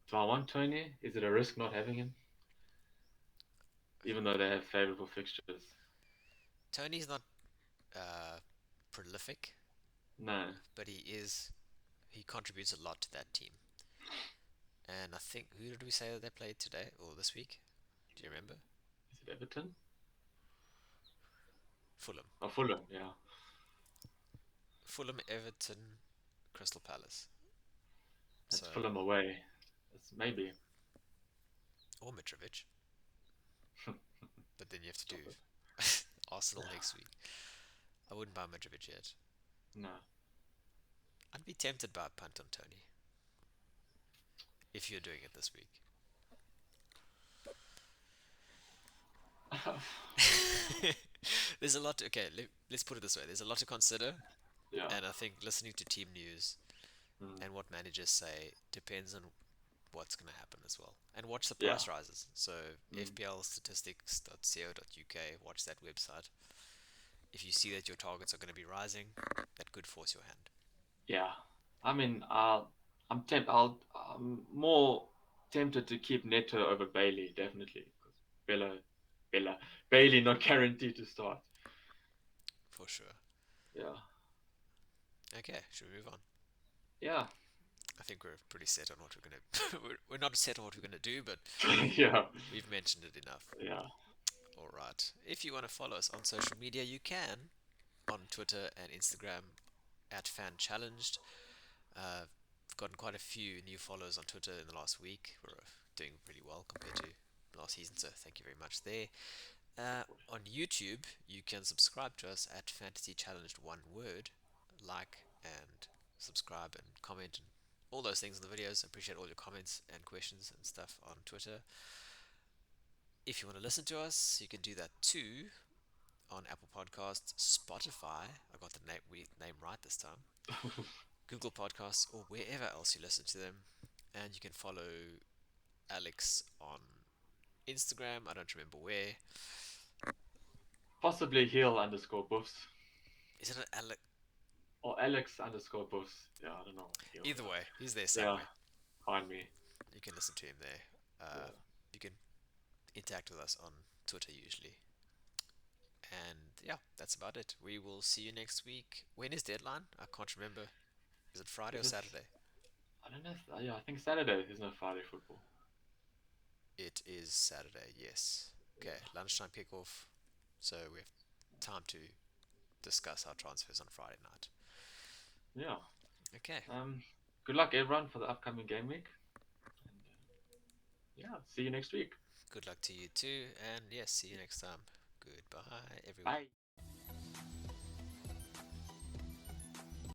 Do I want Tony? Is it a risk not having him? Even though they have favourable fixtures. Tony's not uh, prolific, No. but he is. He contributes a lot to that team. And I think who did we say that they played today or this week? Do you remember? Is it Everton? Fulham. Oh, Fulham, yeah. Fulham, Everton, Crystal Palace. So That's Fulham away. It's maybe. or Mitrovic, but then you have to do Stop it. Arsenal Yeah. next week. I wouldn't buy Mitrovic yet. No. I'd be tempted by a punt on Tony if you're doing it this week. There's a lot. Okay, let's put it this way. There's a lot to consider, Yeah. and I think listening to team news Mm. and what managers say depends on what's going to happen as well. And watch the Yeah. price rises. So Mm. fplstatistics.co.uk, watch that website. If you see that your targets are going to be rising, that could force your hand. Yeah. I mean, I'm more tempted to keep Neto over Bailey, definitely. Because Bella, Bella, Bailey not guaranteed to start. For sure. Yeah. Okay, should we move on? Yeah. I think we're pretty set on what we're going to. We're not set on what we're going to do, but Yeah. we've mentioned it enough. Yeah. All right. If you want to follow us on social media, you can on Twitter and Instagram at FanChallenged. We've gotten quite a few new followers on Twitter in the last week. We're doing really well compared to last season, so thank you very much there. On YouTube, you can subscribe to us at Fantasy Challenged One Word, like and subscribe and comment and all those things in the videos. I appreciate all your comments and questions and stuff on Twitter. If you want to listen to us, you can do that too on Apple Podcasts, Spotify. I got the name right this time. Google Podcasts, or wherever else you listen to them. And you can follow Alex on Instagram. I don't remember where. Possibly heel underscore buffs Is it an Alec? or Alex underscore buffs. Yeah, I don't know. Heel, Either way, he's there yeah. Yeah, somewhere. find me. You can listen to him there. Yeah. You can interact with us on Twitter usually. And yeah, that's about it. We will see you next week. When is deadline? I can't remember. Is it Friday or Is it? Saturday? I don't know. Yeah, I think Saturday. There's no Friday football. It is Saturday, yes. Okay, Yeah. lunchtime kickoff. So we have time to discuss our transfers on Friday night. Yeah. Okay, Good luck everyone for the upcoming game week. And yeah, see you next week. good luck to you too. And yes, see you next time. Goodbye, everyone. Bye.